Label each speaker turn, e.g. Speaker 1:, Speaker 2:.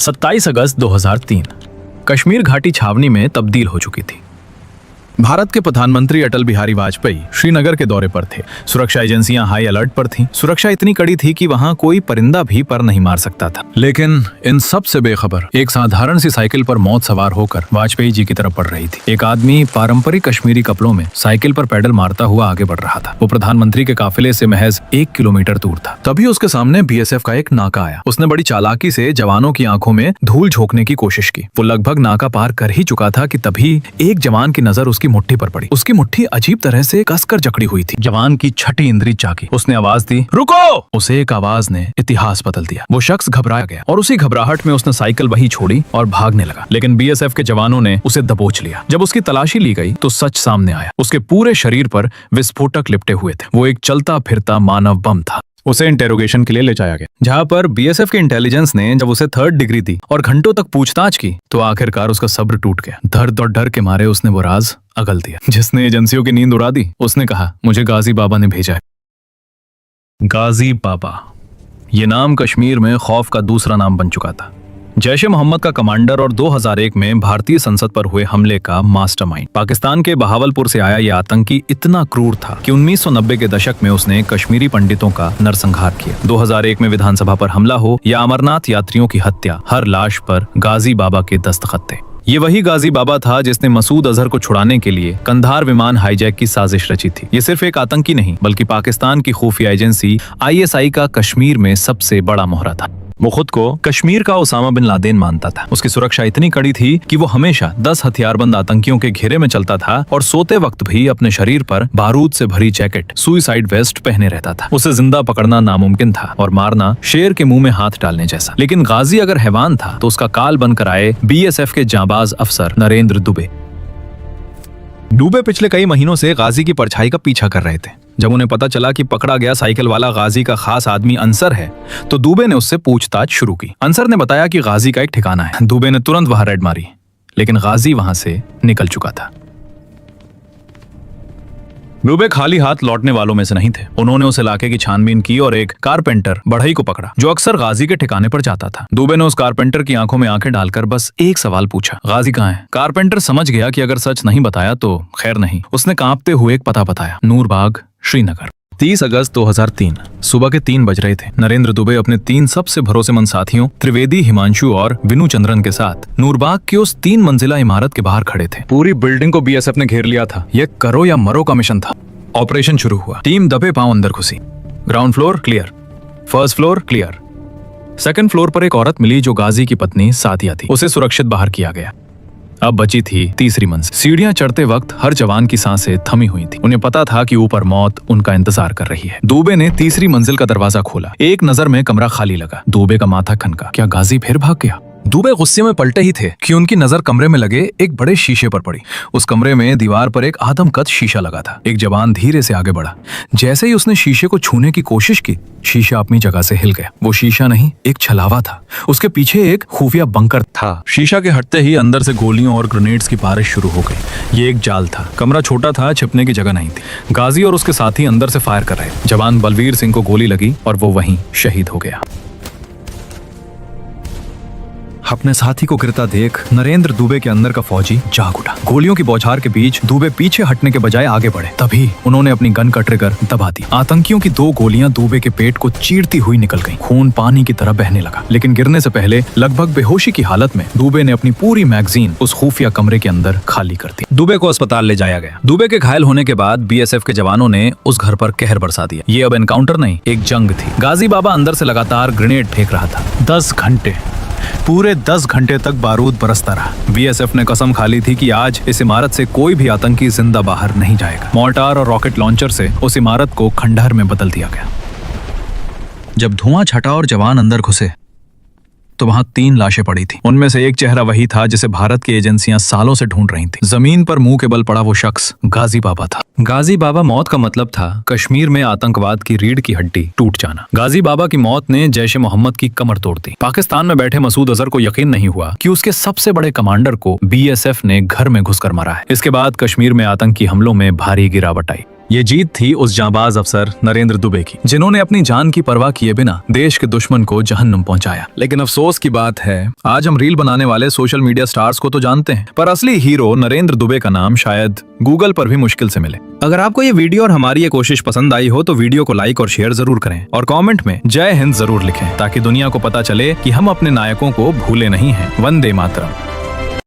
Speaker 1: 27 अगस्त 2003 कश्मीर घाटी छावनी में तब्दील हो चुकी थी। भारत के प्रधानमंत्री अटल बिहारी वाजपेयी श्रीनगर के दौरे पर थे। सुरक्षा एजेंसियां हाई अलर्ट पर थीं। सुरक्षा इतनी कड़ी थी कि वहां कोई परिंदा भी पर नहीं मार सकता था। लेकिन इन सब से बेखबर एक साधारण सी साइकिल पर मौत सवार होकर वाजपेयी जी की तरफ बढ़ रही थी। एक आदमी पारंपरिक कश्मीरी कपड़ों में साइकिल पर पैडल मारता हुआ आगे बढ़ रहा था। वो प्रधानमंत्री के काफिले से महज 1 किलोमीटर दूर था। तभी उसके सामने बीएसएफ का एक नाका आया। उसने बड़ी चालाकी से जवानों की आंखों में धूल झोंकने की कोशिश की। वो लगभग नाका पार कर ही चुका था कि तभी एक जवान की नजर उसकी मुट्ठी पर पड़ी। उसकी मुट्ठी अजीब तरह से कसकर जकड़ी हुई थी। जवान की छठी इंद्री जागी। उसने आवाज दी, रुको! उसे एक आवाज ने इतिहास बदल दिया। वो शख्स घबराया गया और उसी घबराहट में उसने साइकिल वहीं छोड़ी और भागने लगा। लेकिन बीएसएफ के जवानों ने उसे दबोच लिया। जब उसकी तलाशी ली गई तो सच सामने आया। उसके पूरे शरीर पर विस्फोटक लिपटे हुए थे। वो एक चलता फिरता मानव बम था। उसे इंटेरोगेशन के लिए ले जाया गया, जहां पर बीएसएफ के इंटेलिजेंस ने जब उसे 3rd डिग्री दी और घंटों तक पूछताछ की तो आखिरकार उसका सब्र टूट गया। दर्द और डर के मारे उसने वो राज अगल दिया जिसने एजेंसियों की नींद उड़ा दी। उसने कहा, मुझे गाजी बाबा ने भेजा है। गाजी बाबा, ये नाम कश्मीर में खौफ का दूसरा नाम बन चुका था। जैश ए मोहम्मद का कमांडर और 2001 में भारतीय संसद पर हुए हमले का मास्टरमाइंड। पाकिस्तान के बहावलपुर से आया यह आतंकी इतना क्रूर था कि 1990 के दशक में उसने कश्मीरी पंडितों का नरसंहार किया। 2001 में विधानसभा पर हमला हो या अमरनाथ यात्रियों की हत्या, हर लाश पर गाजी बाबा के दस्तखत थे। ये वही गाजी बाबा था जिसने मसूद अजहर को छुड़ाने के लिए कंधार विमान हाईजैक की साजिश रची थी। ये सिर्फ एक आतंकी नहीं बल्कि पाकिस्तान की खुफिया एजेंसी ISI का कश्मीर में सबसे बड़ा मोहरा था। वो खुद को कश्मीर का ओसामा बिन लादेन मानता था। उसकी सुरक्षा इतनी कड़ी थी कि वो हमेशा 10 हथियारबंद आतंकियों के घेरे में चलता था और सोते वक्त भी अपने शरीर पर बारूद से भरी जैकेट, सुइसाइड वेस्ट पहने रहता था। उसे जिंदा पकड़ना नामुमकिन था और मारना शेर के मुंह में हाथ डालने जैसा। लेकिन गाजी अगर हैवान था तो उसका काल बनकर आए BSF के जांबाज अफसर नरेंद्र दुबे। दुबे पिछले कई महीनों से गाजी की परछाई का पीछा कर रहे थे। जब उन्हें पता चला कि पकड़ा गया साइकिल वाला गाजी का खास आदमी अंसर है तो दुबे ने उससे पूछताछ शुरू की। अंसर ने बताया कि गाजी का एक ठिकाना है। दुबे ने तुरंत वहां रेड मारी, लेकिन गाजी वहां से निकल चुका था। दुबे खाली हाथ लौटने वालों में से नहीं थे। उन्होंने उस इलाके की छानबीन की और एक कारपेंटर बढ़ई को पकड़ा जो अक्सर गाजी के ठिकाने पर जाता था। दुबे ने उस कारपेंटर की आंखों में आंखें डालकर बस एक सवाल पूछा, गाजी कहाँ है? कारपेंटर समझ गया कि अगर सच नहीं बताया तो खैर नहीं। उसने कांपते हुए एक पता बताया, नूरबाग, श्रीनगर। 30 अगस्त 2003 सुबह के 3 बज रहे थे। नरेंद्र दुबे अपने 3 सबसे भरोसेमंद साथियों त्रिवेदी, हिमांशु और विनु चंद्रन के साथ नूरबाग की उस 3 मंजिला इमारत के बाहर खड़े थे। पूरी बिल्डिंग को BSF ने घेर लिया था। यह करो या मरो का मिशन था। ऑपरेशन शुरू हुआ। टीम दबे पांव अंदर घुसी। Ground floor clear, first floor clear. Second floor पर एक औरत मिली जो गाजी की पत्नी सादिया थी। उसे सुरक्षित बाहर किया गया। अब बची थी तीसरी मंजिल। सीढ़ियां चढ़ते वक्त हर जवान की सांसें थमी हुई थी। उन्हें पता था कि ऊपर मौत उनका इंतजार कर रही है। दुबे ने तीसरी मंजिल का दरवाजा खोला। एक नजर में कमरा खाली लगा। दुबे का माथा खनका। क्या गाजी फिर भाग गया? दुबे गुस्से में पलटे ही थे कि उनकी नजर कमरे में लगे एक बड़े शीशे पर पड़ी। उस कमरे में दीवार पर एक आदमकद शीशा लगा था। एक जवान धीरे से आगे बढ़ा। जैसे ही उसने शीशे को छूने की कोशिश की, शीशा अपनी जगह से हिल गया। वो शीशा नहीं, एक छलावा था। उसके पीछे एक खुफिया बंकर था। शीशा के हटते ही अंदर से गोलियों और ग्रेनेड्स की बारिश शुरू हो गई। ये एक जाल था। कमरा छोटा था, छिपने की जगह नहीं थी। गाजी और उसके साथी अंदर से फायर कर रहे। जवान बलवीर सिंह को गोली लगी और वो वहीं शहीद हो गया। अपने साथी को गिरता देख नरेंद्र दुबे के अंदर का फौजी जाग उठा। गोलियों की बौछार के बीच दुबे पीछे हटने के बजाय आगे बढ़े। तभी उन्होंने अपनी गन का ट्रिगर दबा दी। आतंकियों की 2 गोलियां दुबे के पेट को चीरती हुई निकल गईं। खून पानी की तरह बहने लगा। लेकिन गिरने से पहले लगभग बेहोशी की हालत में दुबे ने अपनी पूरी मैगजीन उस खुफिया कमरे के अंदर खाली कर दी। दुबे को अस्पताल ले जाया गया। दुबे के घायल होने के बाद BSF के जवानों ने उस घर पर कहर बरसा दिया। ये अब एनकाउंटर नहीं, एक जंग थी। गाजी बाबा अंदर से लगातार ग्रेनेड फेंक रहा था। 10 घंटे, पूरे 10 घंटे तक बारूद बरसता रहा। BSF ने कसम खा ली थी कि आज इस इमारत से कोई भी आतंकी जिंदा बाहर नहीं जाएगा। मोर्टार और रॉकेट लॉन्चर से उस इमारत को खंडहर में बदल दिया गया। जब धुआं छटा और जवान अंदर घुसे तो वहां 3 लाशें पड़ी थी। उनमें से एक चेहरा वही था जिसे भारत की एजेंसियां सालों से ढूंढ रही थी। जमीन पर मुंह के बल पड़ा वो शख्स गाजी बाबा था। गाजी बाबा मौत का मतलब था कश्मीर में आतंकवाद की रीढ़ की हड्डी टूट जाना। गाजी बाबा की मौत ने जैश ए मोहम्मद की कमर तोड़ दी। पाकिस्तान में बैठे मसूद अजहर को यकीन नहीं हुआ कि उसके सबसे बड़े कमांडर को BSF ने घर में घुसकर मारा है। इसके बाद कश्मीर में आतंकी हमलों में भारी गिरावट आई। ये जीत थी उस जांबाज अफसर नरेंद्र दुबे की, जिन्होंने अपनी जान की परवाह किए बिना देश के दुश्मन को जहन्नुम पहुंचाया। लेकिन अफसोस की बात है, आज हम रील बनाने वाले सोशल मीडिया स्टार्स को तो जानते हैं, पर असली हीरो नरेंद्र दुबे का नाम शायद गूगल पर भी मुश्किल से मिले। अगर आपको ये वीडियो और हमारी ये कोशिश पसंद आई हो तो वीडियो को लाइक और शेयर जरूर करें और कमेंट में जय हिंद जरूर लिखें, ताकि दुनिया को पता चले कि हम अपने नायकों को भूले नहीं हैं। वंदे मातरम।